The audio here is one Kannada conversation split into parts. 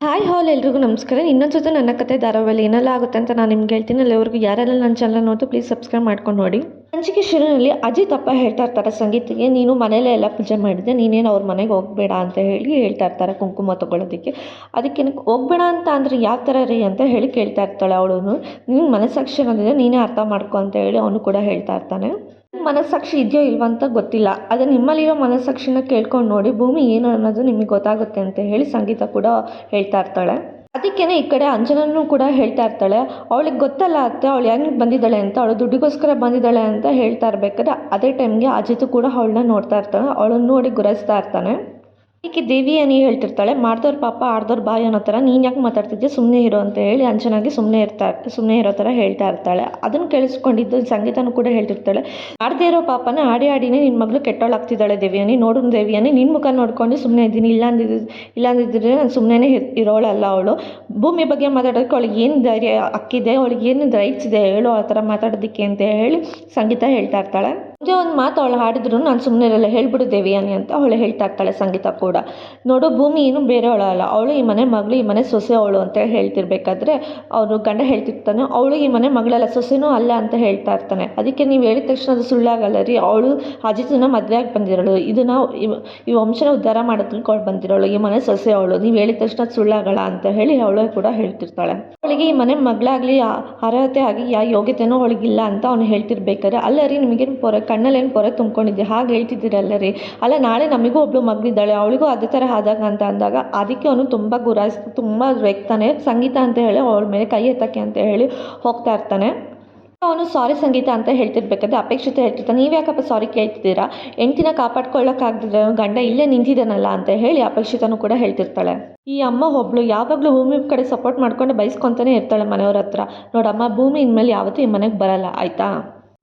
ಹಾಯ್ ಹಾಲ್ ಎಲ್ರಿಗೂ ನಮಸ್ಕಾರ. ಇನ್ನೊಂದು ಜೊತೆ ನನ್ನ ಕತೆ ಧಾರಾವಾಹಿ ಏನೆಲ್ಲ ಆಗುತ್ತೆ ಅಂತ ನಾನು ನಿಮ್ಗೆ ಹೇಳ್ತೀನಿ. ಅಲ್ಲಿವರೆಗೂ ಯಾರೆಲ್ಲ ನನ್ನ ಚಾನಲ್ ನೋಡ್ತು ಪ್ಲೀಸ್ ಸಬ್ಸ್ಕ್ರೈಬ್ ಮಾಡ್ಕೊಂಡು ನೋಡಿ. ಸಂಚಿಕೆ ಶುರುವಿನಲ್ಲಿ ಅಜಿತ್ ಅಪ್ಪ ಹೇಳ್ತಾ ಇರ್ತಾರೆ ಸಂಗೀತಿಗೆ, ನೀನು ಮನೇಲೆ ಎಲ್ಲ ಪೂಜೆ ಮಾಡಿದ್ದೆ, ನೀನೇನು ಅವ್ರ ಮನೆಗೆ ಹೋಗಬೇಡ ಅಂತ ಹೇಳಿ ಹೇಳ್ತಾ ಇರ್ತಾರೆ ಕುಂಕುಮ ತೊಗೊಳೋದಕ್ಕೆ. ಅದಕ್ಕೆ ಹೋಗಬೇಡ ಅಂತ ಅಂದರೆ ಯಾವ ಥರ ರೀ ಅಂತ ಹೇಳಿ ಕೇಳ್ತಾ ಇರ್ತಾಳೆ ಅವಳು. ನೀನು ಮನಸ್ಸಾಕ್ಷಿ ಅನ್ನೋದಿದೆ, ನೀನೇ ಅರ್ಥ ಮಾಡ್ಕೊ ಅಂತ ಹೇಳಿ ಅವನು ಕೂಡ ಹೇಳ್ತಾ ಇರ್ತಾನೆ. ಮನಸ್ಸಾಕ್ಷಿ ಇದೆಯೋ ಇಲ್ವ ಅಂತ ಗೊತ್ತಿಲ್ಲ, ಅದೇ ನಿಮ್ಮಲ್ಲಿರೋ ಮನಸ್ಸಾಕ್ಷಿನ ಕೇಳ್ಕೊಂಡು ನೋಡಿ, ಭೂಮಿ ಏನು ಅನ್ನೋದು ನಿಮಗೆ ಗೊತ್ತಾಗುತ್ತೆ ಅಂತ ಹೇಳಿ ಸಂಗೀತ ಕೂಡ ಹೇಳ್ತಾ ಇರ್ತಾಳೆ. ಅದಕ್ಕೇನೆ ಈ ಕಡೆ ಅಂಜನೂ ಕೂಡ ಹೇಳ್ತಾ ಇರ್ತಾಳೆ, ಅವಳಿಗೆ ಗೊತ್ತಲ್ಲ ಅತ್ತೆ ಅವಳು ಹೆಂಗೆ ಬಂದಿದ್ದಾಳೆ ಅಂತ, ಅವಳು ದುಡ್ಡಿಗೋಸ್ಕರ ಬಂದಿದ್ದಾಳೆ ಅಂತ ಹೇಳ್ತಾ ಇರ್ಬೇಕಾದ್ರೆ ಅದೇ ಟೈಮ್ಗೆ ಅಜಿತ್ ಕೂಡ ಅವಳನ್ನ ನೋಡ್ತಾ ಇರ್ತಾನೆ. ಅವಳನ್ನ ನೋಡಿ ಗುರಾಯಿಸ್ತಾ ಇರ್ತಾನೆ. ಈಕೆ ದೇವಿ ಅನಿ ಹೇಳ್ತಿರ್ತಾಳೆ, ಮಾಡ್ದವ್ರ ಪಾಪ ಆಡ್ದವ್ರ ಬಾಯಿ ಅನ್ನೋ ಥರ ನೀನು ಯಾಕೆ ಮಾತಾಡ್ತಿದ್ದೆ, ಸುಮ್ಮನೆ ಇರೋ ಅಂತ ಹೇಳಿ ಅಂಚನಾಗಿ ಸುಮ್ಮನೆ ಇರೋ ಥರ ಹೇಳ್ತಾ ಇರ್ತಾಳೆ. ಅದನ್ನು ಕೇಳಿಸ್ಕೊಂಡಿದ್ದು ಸಂಗೀತನೂ ಕೂಡ ಹೇಳ್ತಿರ್ತಾಳೆ, ಆಡದೇ ಇರೋ ಪಾಪನ ಆಡಿನೇ ನಿನ್ನ ಮಗಳು ಕೆಟ್ಟೋಳಾಗ್ತಿದ್ದಾಳೆ ದೇವಿಯನಿ, ನೋಡು ದೇವಿಯನಿ ನಿನ್ನ ಮುಖ ನೋಡ್ಕೊಂಡು ಸುಮ್ಮನೆ ಇದ್ದೀನಿ, ಇಲ್ಲಾಂದಿದ್ರೆ ನಾನು ಸುಮ್ಮನೆ ಇರೋಳಲ್ಲ ಅವಳು. ಭೂಮಿ ಬಗ್ಗೆ ಮಾತಾಡೋದಕ್ಕೆ ಅವಳಿಗೆ ಏನು ಧೈರ್ಯ ಹಕ್ಕಿದೆ, ಅವಳಿಗೆ ಏನು ರೈಟ್ಸ್ ಇದೆ ಹೇಳು ಆ ಥರ ಮಾತಾಡೋದಕ್ಕೆ ಅಂತ ಹೇಳಿ ಸಂಗೀತ ಹೇಳ್ತಾ ಇರ್ತಾಳೆ. ಮುಂದೆ ಒಂದು ಮಾತು ಅವಳು ಹಾಡಿದ್ರು ನಾನು ಸುಮ್ಮನೆ ಇರಲ್ಲ, ಹೇಳ್ಬಿಡು ದೇವಿಯಾನಿ ಅಂತ ಅವಳು ಹೇಳ್ತಾ ಇರ್ತಾಳೆ. ಸಂಗೀತ ಕೂಡ ನೋಡು ಭೂಮಿ ಏನು ಬೇರೆಯವಳಲ್ಲ, ಅವಳು ಈ ಮನೆ ಮಗಳು, ಈ ಮನೆ ಸೊಸೆ ಅವಳು ಅಂತ ಹೇಳ್ತಿರ್ಬೇಕಾದ್ರೆ ಅವರು ಗಂಡ ಹೇಳ್ತಿರ್ತಾನೆ, ಅವಳು ಈ ಮನೆ ಮಗಳಲ್ಲ ಸೊಸೆನೂ ಅಲ್ಲ ಅಂತ ಹೇಳ್ತಾ ಇರ್ತಾನೆ. ಅದಕ್ಕೆ ನೀವು ಹೇಳಿದ ತಕ್ಷಣ ಅದು ಸುಳ್ಳಾಗಲ್ಲ ರೀ, ಅವಳು ಅಜಿತನ ಮದುವೆ ಆಗಿ ಬಂದಿರೋಳು, ಇದನ್ನ ಈ ವಂಶನ ಉದ್ಧಾರ ಮಾಡೋದಕ್ಕೆ ಅವಳು ಬಂದಿರೋಳು, ಈ ಮನೆ ಸೊಸೆ ಅವಳು, ನೀವು ಹೇಳಿದ ತಕ್ಷಣ ಸುಳ್ಳಾಗಲ್ಲ ಅಂತ ಹೇಳಿ ಅವಳು ಕೂಡ ಹೇಳ್ತಿರ್ತಾಳೆ. ಅವಳಿಗೆ ಈ ಮನೆ ಮಗಳಾಗಲಿ ಅರ್ಹತೆ ಆಗಿ ಯಾವ ಯೋಗ್ಯತೆನೂ ಅವಳಿಗಿಲ್ಲ ಅಂತ ಅವನು ಹೇಳ್ತಿರ್ಬೇಕಾದ್ರೆ, ಅಲ್ಲ ರೀ ನಿಮಗೇನು ಕಣ್ಣಲ್ಲೇನು ಪೊರೆ ತುಂಬ್ಕೊಂಡಿದ್ದೆ ಹಾಗೆ ಹೇಳ್ತಿದ್ದೀರಲ್ಲ ರೀ, ಅಲ್ಲ ನಾಳೆ ನಮಗೂ ಒಬ್ಳು ಮಗಳಿದ್ದಾಳೆ ಅವಳಿಗೂ ಅದೇ ಥರ ಆದಾಗ ಅಂತ ಅಂದಾಗ ಅದಕ್ಕೆ ಅವನು ತುಂಬ ಗುರಾಯಿಸ್ತು, ತುಂಬ ರೇಗ್ತಾನೆ. ಸಂಗೀತ ಅಂತ ಹೇಳಿ ಅವಳ ಮೇಲೆ ಕೈ ಎತ್ತಕ್ಕೆ ಅಂತ ಹೇಳಿ ಹೋಗ್ತಾ ಇರ್ತಾನೆ. ಅವನು ಸಾರಿ ಸಂಗೀತ ಅಂತ ಹೇಳ್ತಿರ್ಬೇಕಾದ್ರೆ ಅಪೇಕ್ಷಿತ ಹೇಳ್ತಿರ್ತಾನೆ, ನೀವು ಯಾಕಪ್ಪ ಸಾರಿ ಕೇಳ್ತಿದ್ದೀರಾ, ಹೆಂಡ್ತಿನ ಕಾಪಾಡ್ಕೊಳ್ಳೋಕ್ಕಾಗ್ದಿದ್ರೆ ಗಂಡ ಇಲ್ಲೇ ನಿಂತಿದ್ದಾನಲ್ಲ ಅಂತ ಹೇಳಿ ಅಪೇಕ್ಷಿತನೂ ಕೂಡ ಹೇಳ್ತಿರ್ತಾಳೆ. ಈ ಅಮ್ಮ ಒಬ್ಳು ಯಾವಾಗಲೂ ಭೂಮಿ ಕಡೆ ಸಪೋರ್ಟ್ ಮಾಡ್ಕೊಂಡು ಬೈಸ್ಕೊತಾನೆ ಇರ್ತಾಳೆ ಮನೆಯವ್ರ ಹತ್ರ. ನೋಡಮ್ಮ ಭೂಮಿ ಇನ್ಮೇಲೆ ಯಾವತ್ತೂ ಈ ಮನೆಗೆ ಬರಲ್ಲ ಆಯಿತಾ,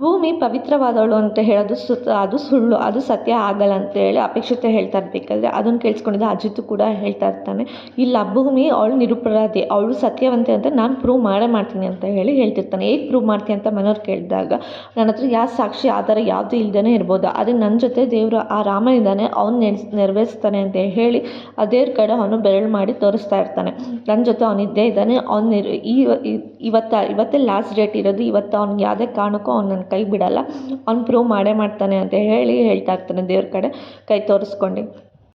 ಭೂಮಿ ಪವಿತ್ರವಾದವಳು ಅಂತ ಹೇಳೋದು ಅದು ಸುಳ್ಳು, ಅದು ಸತ್ಯ ಆಗಲ್ಲ ಅಂತ ಹೇಳಿ ಅಪೇಕ್ಷತೆ ಹೇಳ್ತಾ ಇರ್ಬೇಕಾದ್ರೆ ಅದನ್ನು ಕೇಳಿಸ್ಕೊಂಡಿದ್ದ ಅಜಿತ್ ಕೂಡ ಹೇಳ್ತಾ ಇರ್ತಾನೆ, ಇಲ್ಲ ಭೂಮಿ ಅವಳು ನಿರಪರಾಧಿ, ಅವಳು ಸತ್ಯವಂತೆ ಅಂತ ನಾನು ಪ್ರೂವ್ ಮಾಡ್ತೀನಿ ಅಂತ ಹೇಳಿ ಹೇಳ್ತಿರ್ತಾನೆ. ಹೇಗೆ ಪ್ರೂವ್ ಮಾಡ್ತೀನಿ ಅಂತ ಮನೆಯವ್ರು ಕೇಳಿದಾಗ ನನ್ನ ಹತ್ರ ಯಾವ ಸಾಕ್ಷಿ ಆಧಾರ ಯಾವುದು ಇಲ್ಲದೇ ಇರ್ಬೋದು, ಆದರೆ ನನ್ನ ಜೊತೆ ದೇವರು ಆ ರಾಮ ಇದ್ದಾನೆ, ಅವ್ನು ನೆರವೇರಿಸ್ತಾನೆ ಅಂತ ಹೇಳಿ ಆ ದೇವ್ರ ಕಡೆ ಅವನು ಬೆರಳು ಮಾಡಿ ತೋರಿಸ್ತಾ ಇರ್ತಾನೆ. ನನ್ನ ಜೊತೆ ಅವನಿದ್ದೇ ಇದ್ದಾನೆ, ಇವತ್ತೇ ಲಾಸ್ಟ್ ಡೇಟ್ ಇರೋದು, ಇವತ್ತು ಅವ್ನಿಗೆ ಯಾವುದೇ ಕಾರಣಕ್ಕೂ ಅವ್ನು ಕೈ ಬಿಡಲ್ಲ, ಅವ್ನು ಪ್ರೂವ್ ಮಾಡ್ತಾನೆ ಅಂತ ಹೇಳಿ ಹೇಳ್ತಾ ಇರ್ತಾನೆ ದೇವ್ರ ಕಡೆ ಕೈ ತೋರಿಸ್ಕೊಂಡು.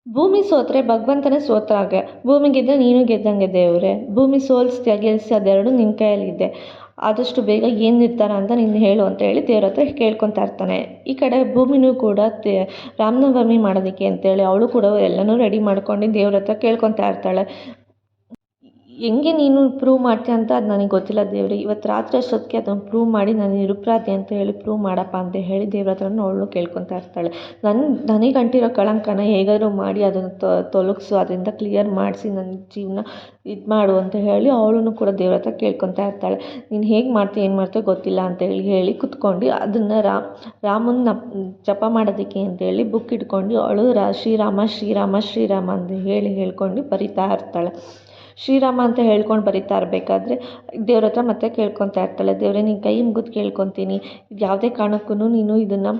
ಭೂಮಿ ಸೋತ್ರೆ ಭಗವಂತನೇ ಸೋತ್ರಾಗೆ, ಭೂಮಿ ಗೆದ್ದರೆ ನೀನು ಗೆದ್ದಂಗೆ ದೇವ್ರೆ, ಭೂಮಿ ಸೋಲಿಸ್ತೀಯ ಗೆಲ್ಸಿ ಅದೆರಡು ನಿನ್ನ ಕೈಯಲ್ಲಿದೆ, ಆದಷ್ಟು ಬೇಗ ಏನು ನಿರ್ಧಾರ ಅಂತ ನೀನು ಹೇಳು ಅಂತ ಹೇಳಿ ದೇವ್ರ ಹತ್ರ ಕೇಳ್ಕೊತಾ ಇರ್ತಾನೆ. ಈ ಕಡೆ ಭೂಮಿನೂ ಕೂಡ ರಾಮನವಮಿ ಮಾಡೋದಕ್ಕೆ ಅಂತೇಳಿ ಅವಳು ಕೂಡ ಎಲ್ಲನೂ ರೆಡಿ ಮಾಡ್ಕೊಂಡು ದೇವ್ರ ಹತ್ರ ಕೇಳ್ಕೊತಾ ಇರ್ತಾಳೆ. ಹೆಂಗೆ ನೀನು ಪ್ರೂವ್ ಮಾಡ್ತೀಯ ಅಂತ ಅದು ನನಗೆ ಗೊತ್ತಿಲ್ಲ ದೇವ್ರೆ, ಇವತ್ತು ರಾತ್ರಿ ಅಷ್ಟೊತ್ತಿಗೆ ಅದನ್ನು ಪ್ರೂವ್ ಮಾಡಿ ನಾನು ನಿರಪರಾಧಿ ಅಂತ ಹೇಳಿ ಪ್ರೂವ್ ಮಾಡಪ್ಪ ಅಂತ ಹೇಳಿ ದೇವ್ರ ಹತ್ರನೂ ಅವಳು ಕೇಳ್ಕೊತಾ ಇರ್ತಾಳೆ. ನನಗೆ ಅಂಟಿರೋ ಕಳಂಕನ ಹೇಗಾದರೂ ಮಾಡಿ ಅದನ್ನು ತೊಲಗಿಸು, ಅದರಿಂದ ಕ್ಲಿಯರ್ ಮಾಡಿಸಿ ನನ್ನ ಜೀವನ ಇದು ಮಾಡು ಅಂತ ಹೇಳಿ ಅವಳನ್ನು ಕೂಡ ದೇವ್ರ ಹತ್ರ ಕೇಳ್ಕೊತಾ ಇರ್ತಾಳೆ. ನೀನು ಹೇಗೆ ಮಾಡ್ತೀಯ ಏನು ಮಾಡ್ತೀಯೋ ಗೊತ್ತಿಲ್ಲ ಅಂತ ಹೇಳಿ ಕುತ್ಕೊಂಡು ಅದನ್ನು ರಾಮನ ಜಪ ಮಾಡೋದಕ್ಕೆ ಅಂತೇಳಿ ಬುಕ್ ಇಟ್ಕೊಂಡು ಅವಳು ಶ್ರೀರಾಮ ಶ್ರೀರಾಮ ಶ್ರೀರಾಮ ಅಂತ ಹೇಳ್ಕೊಂಡು ಬರಿತಾ ಇರ್ತಾಳೆ. ಶ್ರೀರಾಮ ಅಂತ ಹೇಳ್ಕೊಂಡು ಬರಿತಾ ಇರಬೇಕಾದ್ರೆ ದೇವ್ರ ಹತ್ರ ಮತ್ತೆ ಕೇಳ್ಕೊತಾ ಇರ್ತಾಳೆ, ದೇವರೇ ನೀನು ಕೈ ಮುಗಿದು ಕೇಳ್ಕೊತೀನಿ, ಯಾವುದೇ ಕಾರಣಕ್ಕೂ ನೀನು ಇದನ್ನು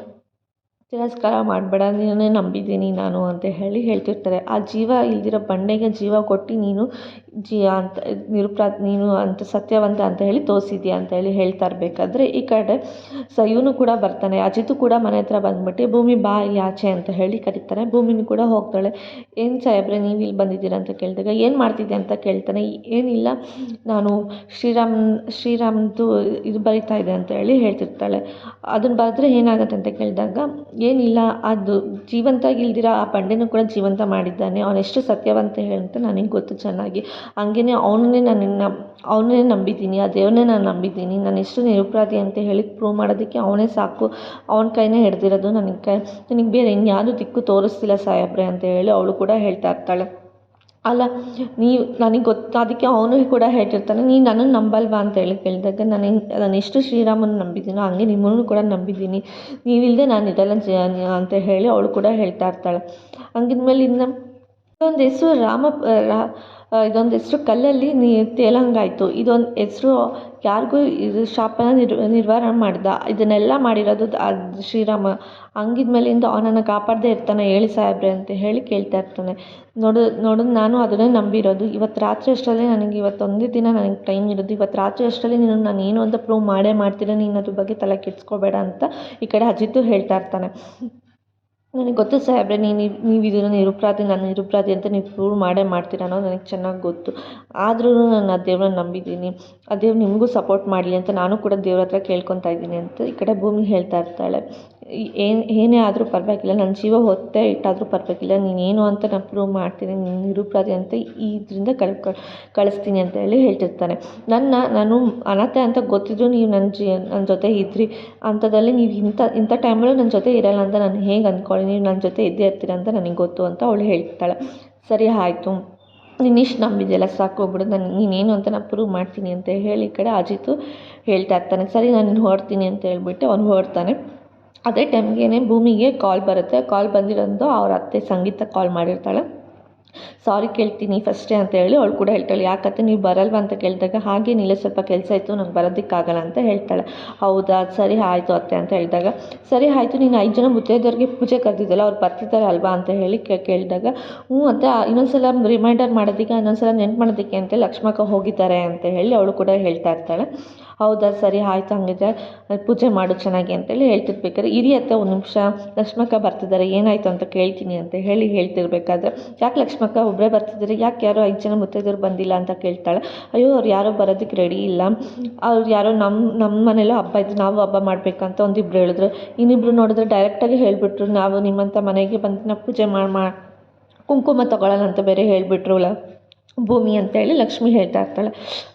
ತಿರಸ್ಕಾರ ಮಾಡಬೇಡ, ನೀನೇ ನಂಬಿದ್ದೀನಿ ನಾನು ಅಂತ ಹೇಳಿ ಹೇಳ್ತಿರ್ತಾರೆ. ಆ ಜೀವ ಇಲ್ದಿರೋ ಬಂಡೆಗೆ ಜೀವ ಕೊಟ್ಟು ನೀನು ಅಂತ ನೀನು ಅಂತ ಸತ್ಯವಂತ ಅಂತ ಹೇಳಿ ತೋರಿಸಿದ್ಯಾ ಅಂತ ಹೇಳಿ ಹೇಳ್ತಾ ಇರಬೇಕಾದ್ರೆ ಈ ಕಡೆ ಇವನು ಕೂಡ ಬರ್ತಾನೆ. ಅಜಿತು ಕೂಡ ಮನೆ ಹತ್ರ ಬಂದ್ಬಿಟ್ಟು ಭೂಮಿ ಬಾ ಆಚೆ ಅಂತ ಹೇಳಿ ಕರೀತಾನೆ. ಭೂಮಿನೂ ಕೂಡ ಹೋಗ್ತಾಳೆ. ಏನು ಸಾಹೇಬ್ರೆ ನೀವು ಇಲ್ಲಿ ಬಂದಿದ್ದೀರಾ ಅಂತ ಕೇಳಿದಾಗ ಏನು ಮಾಡ್ತಿದ್ದೆ ಅಂತ ಕೇಳ್ತಾನೆ. ಏನಿಲ್ಲ ನಾನು ಶ್ರೀರಾಮ್ದು ಇದು ಬರಿತಾ ಇದೆ ಅಂತ ಹೇಳಿ ಹೇಳ್ತಿರ್ತಾಳೆ. ಅದನ್ನು ಬರೆದ್ರೆ ಏನಾಗುತ್ತೆ ಅಂತ ಕೇಳಿದಾಗ ಏನಿಲ್ಲ, ಅದು ಜೀವಂತ ಇಲ್ದಿರ ಆ ಬಂಡೆನೂ ಕೂಡ ಜೀವಂತ ಮಾಡಿದ್ದಾನೆ, ಅವನೆಷ್ಟು ಸತ್ಯವಂತ ಹೇಳಂತ ನನಗೆ ಗೊತ್ತು ಚೆನ್ನಾಗಿ, ಹಂಗೇ ಅವನೇ ನಂಬಿದ್ದೀನಿ, ಆ ದೇವ್ರನ್ನೇ ನಾನು ನಂಬಿದ್ದೀನಿ, ನಾನು ಎಷ್ಟು ನಿರಪರಾಧಿ ಅಂತ ಹೇಳಿ ಪ್ರೂವ್ ಮಾಡೋದಕ್ಕೆ ಅವನೇ ಸಾಕು, ಅವನ ಕೈನೇ ಹಿಡ್ದಿರೋದು, ನನಗೆ ಬೇರೆ ಇನ್ಯಾವುದು ದಿಕ್ಕು ತೋರಿಸ್ತಿಲ್ಲ ಸಾಹೇಬ್ರೆ ಅಂತ ಹೇಳಿ ಅವಳು ಕೂಡ ಹೇಳ್ತಾ ಇರ್ತಾಳೆ. ಅಲ್ಲ ನೀವು ನನಗೆ ಅದಕ್ಕೆ ಅವನು ಕೂಡ ಹೇಳ್ತಿರ್ತಾನೆ, ನೀನು ನನ್ನನ್ನು ನಂಬಲ್ವಾ ಅಂತ ಹೇಳಿ ಕೇಳಿದಾಗ ನಾನು ಎಷ್ಟು ಶ್ರೀರಾಮನ ನಂಬಿದ್ದೀನೋ ಹಂಗೆ ನಿಮ್ಮನ್ನು ಕೂಡ ನಂಬಿದ್ದೀನಿ, ನೀವಿಲ್ಲದೆ ನಾನು ಇರಲ್ಲ ಅಂತ ಹೇಳಿ ಅವಳು ಕೂಡ ಹೇಳ್ತಾ ಇರ್ತಾಳೆ. ಹಂಗಿದ್ಮೇಲೆ ಇನ್ನು ಒಂದು ಹೆಸರು ಇದೊಂದು ಹೆಸರು ಕಲ್ಲಲ್ಲಿ ತೇಲಂಗಾಯಿತು. ಇದೊಂದು ಹೆಸರು ಯಾರಿಗೂ ಇದು ಶಾಪನ ನಿರ್ವಾರಣೆ ಮಾಡಿದ. ಇದನ್ನೆಲ್ಲ ಮಾಡಿರೋದು ಶ್ರೀರಾಮ. ಹಂಗಿದ್ಮೇಲಿಂದ ಅವನನ್ನು ಕಾಪಾಡದೇ ಇರ್ತಾನೆ ಹೇಳಿ ಸಾಹೇಬ್ರೆ ಅಂತ ಹೇಳಿ ಕೇಳ್ತಾ ಇರ್ತಾನೆ. ನೋಡು ನಾನು ಅದನ್ನೇ ನಂಬಿರೋದು. ಇವತ್ತು ರಾತ್ರಿ ಅಷ್ಟರಲ್ಲೇ ನನಗೆ ಇವತ್ತೊಂದೇ ದಿನ ನನಗೆ ಟೈಮ್ ಇರೋದು. ಇವತ್ತು ರಾತ್ರಿ ಅಷ್ಟರಲ್ಲಿ ನಾನು ಏನು ಅಂತ ಪ್ರೂವ್ ಮಾಡೇ ಮಾಡ್ತೀನಿ. ನೀನು ಅದ್ರ ಬಗ್ಗೆ ತಲೆ ಕೆಡಿಸ್ಕೋಬೇಡ ಅಂತ ಈ ಕಡೆ ಅಜಿತು ಹೇಳ್ತಾ ಇರ್ತಾನೆ. ನನಗೆ ಗೊತ್ತು ಸಾಹೇಬ್ರೆ, ನೀವು ಇದನ್ನು ನಿರಪರಾಧಿ, ನಾನು ನಿರಪರಾಧಿ ಅಂತ ನೀವು ಪ್ರೂವ್ ಮಾಡೇ ಮಾಡ್ತೀರ ಅನ್ನೋದು ನನಗೆ ಚೆನ್ನಾಗಿ ಗೊತ್ತು. ಆದ್ರೂ ನಾನು ಆ ದೇವ್ರನ್ನ ನಂಬಿದ್ದೀನಿ. ಆ ದೇವ್ರು ನಿಮಗೂ ಸಪೋರ್ಟ್ ಮಾಡಲಿ ಅಂತ ನಾನು ಕೂಡ ದೇವ್ರ ಹತ್ರ ಕೇಳ್ಕೊತಾ ಇದ್ದೀನಿ ಅಂತ ಈ ಕಡೆ ಭೂಮಿ ಹೇಳ್ತಾ ಇರ್ತಾಳೆ. ಏನೇ ಆದರೂ ಪರವಾಗಿಲ್ಲ, ನನ್ನ ಜೀವ ಹೊತ್ತೇ ಇಟ್ಟಾದರೂ ಪರವಾಗಿಲ್ಲ, ನೀನೇನು ಅಂತ ನಾನು ಪ್ರೂವ್ ಮಾಡ್ತೀನಿ, ನೀನು ನಿರಪರಾಧಿ ಅಂತ ಇದರಿಂದ ಕಳಿಸ್ತೀನಿ ಅಂತ ಹೇಳಿ ಹೇಳ್ತಿರ್ತಾನೆ. ನಾನು ಅನಾಥ ಅಂತ ಗೊತ್ತಿದ್ರು ನೀವು ನನ್ನ ಜೊತೆ ಇದ್ರಿ, ಅಂಥದ್ರಲ್ಲಿ ನೀವು ಇಂಥ ಟೈಮಲ್ಲೂ ನನ್ನ ಜೊತೆ ಇರಲ್ಲ ಅಂತ ನಾನು ಹೇಗೆ ಅಂದ್ಕೊಳ್ಳಿ, ನೀವು ನನ್ನ ಜೊತೆ ಇದ್ದೇ ಇರ್ತೀರ ಅಂತ ನನಗೆ ಗೊತ್ತು ಅಂತ ಅವಳು ಹೇಳ್ತಾಳೆ. ಸರಿ ಆಯಿತು, ನೀನು ಇಷ್ಟು ನಂಬಿದೆಯಲ್ಲ ಸಾಕು ಬಿಡು, ನೀನೇನು ಅಂತ ನಾನು ಪ್ರೂವ್ ಮಾಡ್ತೀನಿ ಅಂತ ಹೇಳಿ ಈ ಕಡೆ ಅಜಿತು ಹೇಳ್ತಾ ಇರ್ತಾನೆ. ಸರಿ ನಾನು ಹೊರಡ್ತೀನಿ ಅಂತ ಹೇಳ್ಬಿಟ್ಟು ಅವನು ಹೊರಡ್ತಾನೆ. ಅದೇ ಟೈಮ್ಗೆ ಭೂಮಿಗೆ ಕಾಲ್ ಬರುತ್ತೆ. ಕಾಲ್ ಬಂದಿರೋದು ಅವ್ರ ಅತ್ತೆ ಸಂಗೀತ ಕಾಲ್ ಮಾಡಿರ್ತಾಳೆ. ಸಾರಿ ಕೇಳ್ತೀನಿ ಫಸ್ಟೇ ಅಂತ ಹೇಳಿ ಅವಳು ಕೂಡ ಹೇಳ್ತಾಳೆ. ಯಾಕತ್ತೆ ನೀವು ಬರಲ್ವಾ ಅಂತ ಕೇಳಿದಾಗ, ಹಾಗೇನಿಲ್ಲ ಸ್ವಲ್ಪ ಕೆಲಸ ಇತ್ತು, ನಂಗೆ ಬರೋದಕ್ಕಾಗಲ್ಲ ಅಂತ ಹೇಳ್ತಾಳೆ. ಹೌದಾ, ಸರಿ ಆಯಿತು ಅತ್ತೆ ಅಂತ ಹೇಳಿದಾಗ, ಸರಿ ಆಯಿತು, ನೀನು 5 ಜನ ಮುತ್ತೈದೆಯರಿಗೆ ಪೂಜೆ ಕರೆದಿದ್ದಲ್ಲ, ಅವ್ರು ಬರ್ತಿದ್ದಾರೆ ಅಲ್ವಾ ಅಂತ ಹೇಳಿ ಕೇಳಿದಾಗ, ಹ್ಞೂ ಅಂತ ಇನ್ನೊಂದ್ಸಲ ರಿಮೈಂಡರ್ ಮಾಡೋದಕ್ಕೆ, ಇನ್ನೊಂದ್ಸಲ ನೆನ್ಪು ಮಾಡೋದಕ್ಕೆ ಅಂತ ಲಕ್ಷ್ಮಕ್ಕ ಹೋಗಿದ್ದಾರೆ ಅಂತ ಹೇಳಿ ಅವಳು ಕೂಡ ಹೇಳ್ತಾ ಇರ್ತಾಳೆ. ಹೌದಾ, ಸರಿ ಆಯಿತು, ಹಂಗಿದ್ರೆ ಪೂಜೆ ಮಾಡು ಚೆನ್ನಾಗಿ ಅಂತೇಳಿ ಹೇಳ್ತಿರ್ಬೇಕಾದ್ರೆ, ಇರಿಯತ್ತೆ ಒಂದು ನಿಮಿಷ, ಲಕ್ಷ್ಮಕ್ಕ ಬರ್ತಿದ್ದಾರೆ, ಏನಾಯಿತು ಅಂತ ಕೇಳ್ತೀನಿ ಅಂತ ಹೇಳಿ ಹೇಳ್ತಿರ್ಬೇಕಾದ್ರೆ, ಯಾಕೆ ಲಕ್ಷ್ಮಕ್ಕ ಒಬ್ಬರೇ ಬರ್ತಿದ್ದಾರೆ, ಯಾಕೆ ಯಾರೋ 5 ಜನ ಮುತ್ತೈದೆಯರು ಬಂದಿಲ್ಲ ಅಂತ ಕೇಳ್ತಾಳೆ. ಅಯ್ಯೋ ಅವ್ರು ಯಾರೋ ಬರೋದಕ್ಕೆ ರೆಡಿ ಇಲ್ಲ, ಅವ್ರು ಯಾರೋ ನಮ್ಮ ಮನೇಲೂ ಹಬ್ಬ ಇತ್ತು, ನಾವು ಹಬ್ಬ ಮಾಡಬೇಕಂತ ಒಂದಿಬ್ರು ಹೇಳಿದ್ರು. ಇನ್ನಿಬ್ರು ನೋಡಿದ್ರೆ ಡೈರೆಕ್ಟಾಗಿ ಹೇಳಿಬಿಟ್ರು, ನಾವು ನಿಮ್ಮಂಥ ಮನೆಗೆ ಬಂದು ನಾವು ಪೂಜೆ ಕುಂಕುಮ ತೊಗೊಳ್ಳೋಣ ಅಂತ ಬೇರೆ ಹೇಳಿಬಿಟ್ರು ಭೂಮಿ ಅಂತೇಳಿ ಲಕ್ಷ್ಮಿ ಹೇಳ್ತಾ ಇರ್ತಾಳೆ.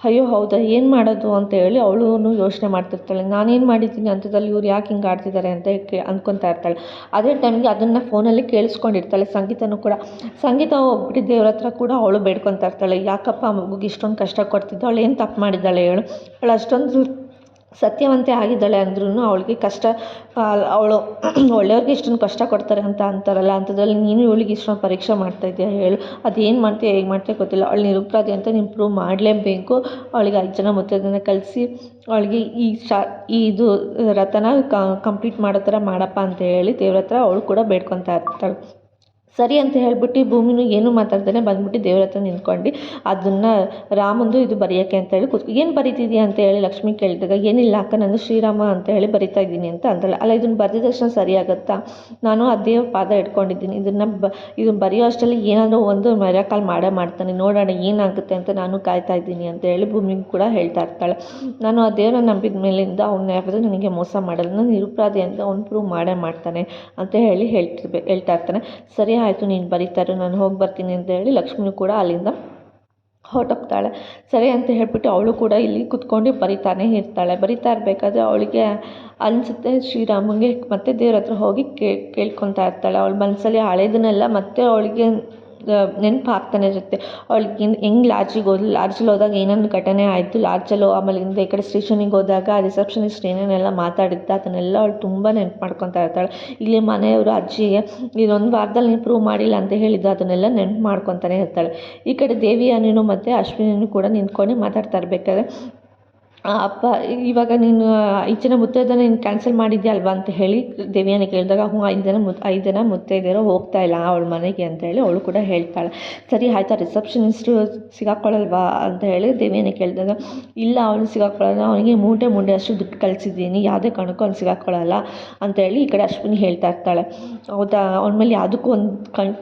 ಅಯ್ಯೋ ಹೌದಾ, ಏನು ಮಾಡೋದು ಅಂತ ಹೇಳಿ ಅವಳು ಯೋಚನೆ ಮಾಡ್ತಿರ್ತಾಳೆ. ನಾನೇನು ಮಾಡಿದ್ದೀನಿ ಅಂಥದ್ದಲ್ಲಿ ಇವ್ರು ಯಾಕೆ ಹಿಂಗೆ ಆಡ್ತಿದ್ದಾರೆ ಅಂತ ಅಂದ್ಕೊತಾ ಇರ್ತಾಳೆ. ಅದೇ ಟೈಮ್ಗೆ ಅದನ್ನು ಫೋನಲ್ಲಿ ಕೇಳಿಸ್ಕೊಂಡಿರ್ತಾಳೆ ಸಂಗೀತನೂ ಕೂಡ. ಸಂಗೀತ ಹೋಗ್ಬಿಟ್ಟು ದೇವ್ರ ಹತ್ರ ಕೂಡ ಅವಳು ಬೇಡ್ಕೊತಾ ಇರ್ತಾಳೆ. ಯಾಕಪ್ಪ ಮಗುಗೆ ಇಷ್ಟೊಂದು ಕಷ್ಟ ಕೊಡ್ತಿದ್ದು, ಅವಳು ಏನು ತಪ್ಪು ಮಾಡಿದ್ದಾಳೆ ಹೇಳು, ಅವಳು ಅಷ್ಟೊಂದು ಸತ್ಯವಂತೆ ಆಗಿದ್ದಾಳೆ ಅಂದ್ರೂ ಅವಳಿಗೆ ಕಷ್ಟ, ಅವಳು ಒಳ್ಳೆಯವ್ರಿಗೆ ಇಷ್ಟೊಂದು ಕಷ್ಟ ಕೊಡ್ತಾರೆ ಅಂತ ಅಂತಾರಲ್ಲ, ಅಂಥದ್ರಲ್ಲಿ ನೀನು ಇವಳಿಗೆ ಇಷ್ಟೊಂದು ಪರೀಕ್ಷೆ ಮಾಡ್ತಾಯಿದ್ದೀಯ ಹೇಳು, ಅದೇನು ಮಾಡ್ತೀಯ ಹೇಗೆ ಮಾಡ್ತೀಯ ಗೊತ್ತಿಲ್ಲ, ಅವಳು ನಿರಪರಾಧಿ ಅಂತ ನೀನು ಪ್ರೂವ್ ಮಾಡಲೇಬೇಕು. ಅವಳಿಗೆ 5 ಜನ ಮುತ್ತೈದೆಯರನ್ನ ಕಳಿಸಿ ಅವಳಿಗೆ ಇದು ರಥನ ಕಂಪ್ಲೀಟ್ ಮಾಡೋ ಥರ ಮಾಡಪ್ಪ ಅಂತ ಹೇಳಿ ದೇವ್ರ ಹತ್ರ ಅವಳು ಕೂಡ ಬೇಡ್ಕೊತಾ ಇರ್ತಾಳೆ. ಸರಿ ಅಂತ ಹೇಳ್ಬಿಟ್ಟು ಭೂಮಿನೂ ಏನೂ ಮಾತಾಡ್ತಾನೆ ಬಂದ್ಬಿಟ್ಟು ದೇವ್ರ ಹತ್ರ ನಿಂತ್ಕೊಂಡು ಅದನ್ನು ರಾಮಂದು ಇದು ಬರೆಯೋಕ್ಕೆ ಅಂತ ಹೇಳಿ ಏನು ಬರೀತಿದ್ಯಾ ಅಂತ ಹೇಳಿ ಲಕ್ಷ್ಮಿ ಕೇಳಿದಾಗ, ಏನಿಲ್ಲ ಅಕ್ಕ, ನಾನು ಶ್ರೀರಾಮ ಅಂತ ಹೇಳಿ ಬರಿತಾ ಇದ್ದೀನಿ ಅಂತ ಅಂತಾಳೆ. ಅಲ್ಲ, ಇದನ್ನು ಬರೆದ ತಕ್ಷಣ ಸರಿಯಾಗುತ್ತಾ, ನಾನು ಆ ದೇವ್ರ ಪಾದ ಇಟ್ಕೊಂಡಿದ್ದೀನಿ, ಇದನ್ನು ಬರೆಯೋ ಅಷ್ಟರಲ್ಲಿ ಏನಾದರೂ ಒಂದು ಮಿರಾಕಲ್ ಮಾಡ್ತಾನೆ, ನೋಡೋಣ ಏನಾಗುತ್ತೆ ಅಂತ ನಾನು ಕಾಯ್ತಾ ಇದ್ದೀನಿ ಅಂತ ಹೇಳಿ ಭೂಮಿಗೆ ಕೂಡ ಹೇಳ್ತಾ ಇರ್ತಾಳೆ. ನಾನು ಆ ದೇವ್ರನ್ನ ನಂಬಿದ ಮೇಲಿಂದ ಅವ್ನು ಯಾವುದು ನನಗೆ ಮೋಸ ಮಾಡಲ್ಲ, ನಾನು ನಿರಪರಾಧಿ ಅಂತ ಅವ್ನು ಪ್ರೂವ್ ಮಾಡ್ತಾನೆ ಅಂತ ಹೇಳಿ ಹೇಳ್ತಾ ಇರ್ತಾನೆ. ಸರಿ ಆಯಿತು, ನೀನು ಬರೀತಾರೆ, ನಾನು ಹೋಗಿ ಬರ್ತೀನಿ ಅಂತ ಹೇಳಿ ಲಕ್ಷ್ಮಿನೂ ಕೂಡ ಅಲ್ಲಿಂದ ಹೊರಟೋಗ್ತಾಳೆ. ಸರಿ ಅಂತ ಹೇಳ್ಬಿಟ್ಟು ಅವಳು ಕೂಡ ಇಲ್ಲಿ ಕುತ್ಕೊಂಡು ಬರಿತಾನೆ ಇರ್ತಾಳೆ. ಬರಿತಾ ಇರಬೇಕಾದ್ರೆ ಅವಳಿಗೆ ಅನಿಸುತ್ತೆ ಶ್ರೀರಾಮಂಗೆ ಮತ್ತೆ ದೇವ್ರ ಹತ್ರ ಹೋಗಿ ಕೇಳ್ಕೊತಾ ಇರ್ತಾಳೆ. ಅವಳ ಮನಸ್ಸಲ್ಲಿ ಹಳೇದನ್ನೆಲ್ಲ ಮತ್ತೆ ಅವಳಿಗೆ ನೆನಪು ಆಗ್ತಾನೆ ಇರುತ್ತೆ. ಅವಳಿಗೆ ಹೆಂಗೆ ಲಾಡ್ಜಲ್ಲಿ ಹೋದಾಗ ಏನೇನು ಘಟನೆ ಆಯಿತು, ಲಾಡ್ಜಲ್ಲೋ ಆಮೇಲಿಂದ ಈ ಕಡೆ ಸ್ಟೇಷನಿಗೆ ಹೋದಾಗ ರಿಸೆಪ್ಷನಿಸ್ಟ್ ಏನೇನೆಲ್ಲ ಮಾತಾಡಿದ್ದ ಅದನ್ನೆಲ್ಲ ಅವಳು ತುಂಬ ನೆನಪು ಮಾಡ್ಕೊತಾ ಇರ್ತಾಳೆ. ಇಲ್ಲಿ ಮನೆಯವರು ಅಜ್ಜಿಗೆ ಇದೊಂದು ವಾರದಲ್ಲಿ ನೀನು ಪ್ರೂವ್ ಮಾಡಿಲ್ಲ ಅಂತ ಹೇಳಿದ್ದು ಅದನ್ನೆಲ್ಲ ನೆನಪು ಮಾಡ್ಕೊತಾನೆ ಇರ್ತಾಳೆ. ಈ ಕಡೆ ದೇವಿಯಾನಿನೂ ಮತ್ತು ಅಶ್ವಿನಿನೂ ಕೂಡ ನಿಂತ್ಕೊಂಡು ಮಾತಾಡ್ತಾ ಇರಬೇಕಾದ್ರೆ, ಅಪ್ಪ ಇವಾಗ ನೀನು 5 ಜನ ಮುತ್ತೈದೆಯರನ್ನ ನೀನು ಕ್ಯಾನ್ಸಲ್ ಮಾಡಿದ್ಯಾ ಅಲ್ವಾ ಅಂತ ಹೇಳಿ ದೇವಿಯಾನಿ ಕೇಳಿದಾಗ, ಹ್ಞೂ 5 ಜನ ಮುತ್ತೈದೆಯರು ಹೋಗ್ತಾ ಇಲ್ಲ ಅವಳ ಮನೆಗೆ ಅಂತ ಹೇಳಿ ಅವಳು ಕೂಡ ಹೇಳ್ತಾಳೆ. ಸರಿ ಆಯ್ತಾ, ರಿಸೆಪ್ಷನಿಸ್ಟು ಸಿಗಾಕೊಳ್ಳಲ್ವಾ ಅಂತ ಹೇಳಿ ದೇವಿಯಾನಿ ಕೇಳಿದಾಗ, ಇಲ್ಲ ಅವನು ಸಿಗಾಕೊಳ್ಳಲ್ಲ, ಅವನಿಗೆ ಮೂಟೆ ಅಷ್ಟು ದುಡ್ಡು ಕಳಿಸಿದ್ದೀನಿ, ಯಾವುದೇ ಕಾರಣಕ್ಕೂ ಅವ್ನು ಸಿಗಾಕೊಳ್ಳಲ್ಲ ಅಂತ ಹೇಳಿ ಈ ಕಡೆ ಅಶ್ವಿನಿ ಹೇಳ್ತಾ ಇರ್ತಾಳೆ. ಹೌದಾ, ಅವನ ಮೇಲೆ ಯಾವುದಕ್ಕೂ ಒಂದು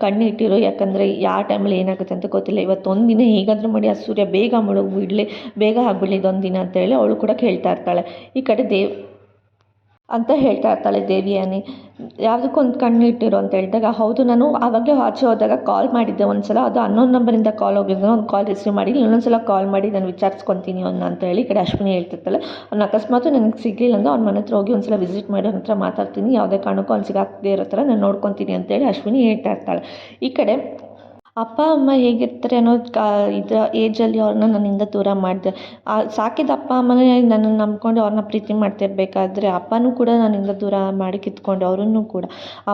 ಕಣ್ಣು ಇಟ್ಟಿರು, ಯಾಕಂದರೆ ಯಾವ ಟೈಮಲ್ಲಿ ಏನಾಗುತ್ತೆ ಅಂತ ಗೊತ್ತಿಲ್ಲ, ಇವತ್ತೊಂದು ದಿನ ಹೇಗಾದರೂ ಮಾಡಿ ಆ ಸೂರ್ಯ ಬೇಗ ಬೇಗ ಆಗಿಬಿಡಲಿ ಇದೊಂದು ದಿನ ಅಂತೇಳಿ ಅವಳು ಕೂಡ ಕೇಳ್ತಾ ಇರ್ತಾಳೆ. ಈ ಕಡೆ ಅಂತ ಹೇಳ್ತಾ ಇರ್ತಾಳೆ ದೇವಿಯಾನಿ. ಯಾವುದಕ್ಕೊಂದು ಕಣ್ಣು ಇಟ್ಟಿರು ಅಂತ ಹೇಳಿದಾಗ, ಹೌದು ನಾನು ಆವಾಗಲೇ ಆಚೆ ಹೋದಾಗ ಕಾಲ್ ಮಾಡಿದ್ದೆ ಒಂದ್ಸಲ, ಅದು ಅನ್ನೋನ್ ನಂಬರಿಂದ ಕಾಲ್ ಹೋಗಿದ್ದು, ಒಂದು ಕಾಲ್ ರಿಸೀವ್ ಮಾಡಿ ಇನ್ನೊಂದ್ಸಲ ಕಾಲ್ ಮಾಡಿ ನಾನು ವಿಚಾರಿಸ್ಕೊತೀನಿ ಅವ್ನ ಅಂತ ಹೇಳಿ ಈ ಕಡೆ ಅಶ್ವಿನಿ ಹೇಳ್ತಿರ್ತಾಳೆ. ಅವ್ನು ಅಕಸ್ಮಾತ್ ನನಗೆ ಸಿಗಲಿಲ್ಲ ಅಂದರೆ ಅವ್ನ ಮನೆ ಹತ್ರ ಹೋಗಿ ಒಂದ್ಸಲ ವಿಸಿಟ್ ಮಾಡಿ ಅವ್ನ ಹತ್ರ ಮಾತಾಡ್ತೀನಿ, ಯಾವುದೇ ಕಾರಣಕ್ಕೂ ಅವ್ನು ಸಿಗಾಕದೇ ಇರೋ ಥರ ನಾನು ನೋಡ್ಕೊತೀನಿ ಅಂತೇಳಿ ಅಶ್ವಿನಿ ಹೇಳ್ತಾ ಇರ್ತಾಳೆ. ಈ ಕಡೆ ಅಪ್ಪ ಅಮ್ಮ ಹೇಗಿರ್ತಾರೆ ಅನ್ನೋದು ಏಜಲ್ಲಿ ಅವ್ರನ್ನ ನನ್ನಿಂದ ದೂರ ಮಾಡಿದೆ. ಸಾಕಿದ ಅಪ್ಪ ಅಮ್ಮನೇ ನನ್ನನ್ನು ನಂಬ್ಕೊಂಡು ಅವ್ರನ್ನ ಪ್ರೀತಿ ಮಾಡ್ತಿರ್ಬೇಕಾದ್ರೆ ಅಪ್ಪನೂ ಕೂಡ ನನ್ನಿಂದ ದೂರ ಮಾಡಿ ಕಿತ್ಕೊಂಡು ಅವರನ್ನು ಕೂಡ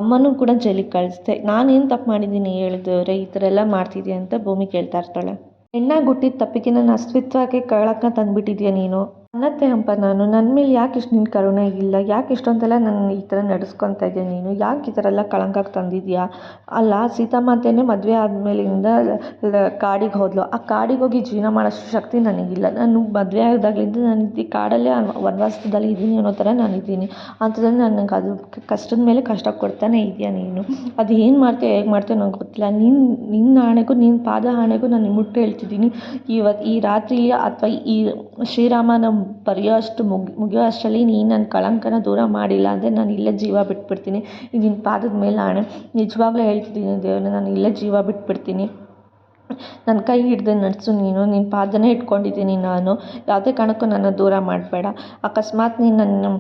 ಅಮ್ಮನೂ ಕೂಡ ಜೈಲಿಗೆ ಕಳಿಸ್ದೆ. ನಾನೇನು ತಪ್ಪು ಮಾಡಿದ್ದೀನಿ ಹೇಳಿದವ್ರೆ, ಈ ಥರ ಎಲ್ಲ ಮಾಡ್ತಿದ್ದೆ ಅಂತ ಭೂಮಿ ಕೇಳ್ತಾ ಇರ್ತಾಳೆ. ಹೆಣ್ಣಾಗಿ ಹುಟ್ಟಿದ ತಪ್ಪಿಗೆ ನನ್ನ ಅಸ್ತಿತ್ವಕ್ಕೆ ಕಳಂಕ ತಂದುಬಿಟ್ಟಿದ್ಯಾ ನೀನು. ನನ್ನತ್ತೆ ಹಂಪ ನಾನು. ನನ್ನ ಮೇಲೆ ಯಾಕೆ ಇಷ್ಟು ನಿನ್ನ ಕರುಣೆ ಇಲ್ಲ? ಯಾಕೆ ಇಷ್ಟೊಂದೆಲ್ಲ ನನ್ನ ಈ ಥರ ನಡೆಸ್ಕೊತಾ ಇದೆಯಾ ನೀನು? ಯಾಕೆ ಈ ಥರ ಎಲ್ಲ ಕಳಂಕಕ್ಕೆ ತಂದಿದ್ಯಾ? ಅಲ್ಲ, ಸೀತಮ್ಮಂತೇನೆ ಮದುವೆ ಆದಮೇಲಿಂದ ಕಾಡಿಗೆ ಹೋದ್ಲು. ಆ ಕಾಡಿಗೆ ಹೋಗಿ ಜೀವನ ಮಾಡೋಷ್ಟು ಶಕ್ತಿ ನನಗಿಲ್ಲ. ನಾನು ಮದುವೆ ಆದಾಗಲಿಂದ ನಾನು ಈ ಕಾಡಲ್ಲೇ ವನವಾಸದಲ್ಲಿ ಇದ್ದೀನಿ ಅನ್ನೋ ಥರ ನಾನಿದ್ದೀನಿ. ಅಂಥದ್ರಲ್ಲಿ ನನಗೆ ಅದು ಕಷ್ಟದ ಮೇಲೆ ಕಷ್ಟ ಕೊಡ್ತಾನೆ ಇದೆಯಾ ನೀನು? ಅದು ಏನು ಮಾಡ್ತೀಯೋ ಹೇಗೆ ಮಾಡ್ತೀಯೋ ನಂಗೆ ಗೊತ್ತಿಲ್ಲ. ನಿನ್ನ ಆಣೆಗೂ ನಿನ್ನ ಪಾದ ಆಣೆಗೂ ನಾನು ಮುಟ್ಟು ಹೇಳ್ತಿದ್ದೀನಿ, ಈ ರಾತ್ರಿ ಅಥವಾ ಈ ಶ್ರೀರಾಮನ ಮುಗಿಯೋ ಅಷ್ಟರಲ್ಲಿ ನೀನು ನನ್ನ ಕಳಂಕನ ದೂರ ಮಾಡಿಲ್ಲ ಅಂದರೆ ನಾನು ಇಲ್ಲೇ ಜೀವ ಬಿಟ್ಬಿಡ್ತೀನಿ. ಇದು ನಿನ್ನ ಪಾದದ ಮೇಲೆ ಆಣೆ. ನಿಜವಾಗ್ಲೂ ಹೇಳ್ತಿದ್ದೀನಿ ದೇವರೇ, ನಾನು ಇಲ್ಲೇ ಜೀವ ಬಿಟ್ಬಿಡ್ತೀನಿ. ನನ್ನ ಕೈ ಹಿಡ್ದು ನಡೆಸು ನೀನು. ನಿನ್ನ ಪಾದನೇ ಇಟ್ಕೊಂಡಿದ್ದೀನಿ ನಾನು. ಯಾವುದೇ ಕಾರಣಕ್ಕೂ ನನ್ನ ದೂರ ಮಾಡಬೇಡ. ಅಕಸ್ಮಾತ್ ನೀನು ನನ್ನ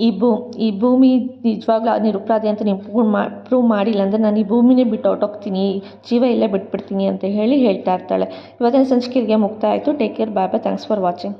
ಈ ಭೂಮಿ ನಿಜವಾಗ್ಲೂ ನಿರಪರಾಧಿ ಅಂತ ನೀನು ಪ್ರೂವ್ ಮಾಡಿಲ್ಲ ಅಂದರೆ ನಾನು ಈ ಭೂಮಿನೇ ಬಿಟ್ಟು ಹೊರ್ಟೋಗ್ತೀನಿ, ಜೀವ ಇಲ್ಲೇ ಬಿಟ್ಬಿಡ್ತೀನಿ ಅಂತ ಹೇಳ್ತಾ ಇರ್ತಾಳೆ. ಇವತ್ತಿನ ಸಂಚಿಕೆಗೆ ಮುಕ್ತಾಯ ಆಯಿತು. Take care, bye bye. Thanks for watching.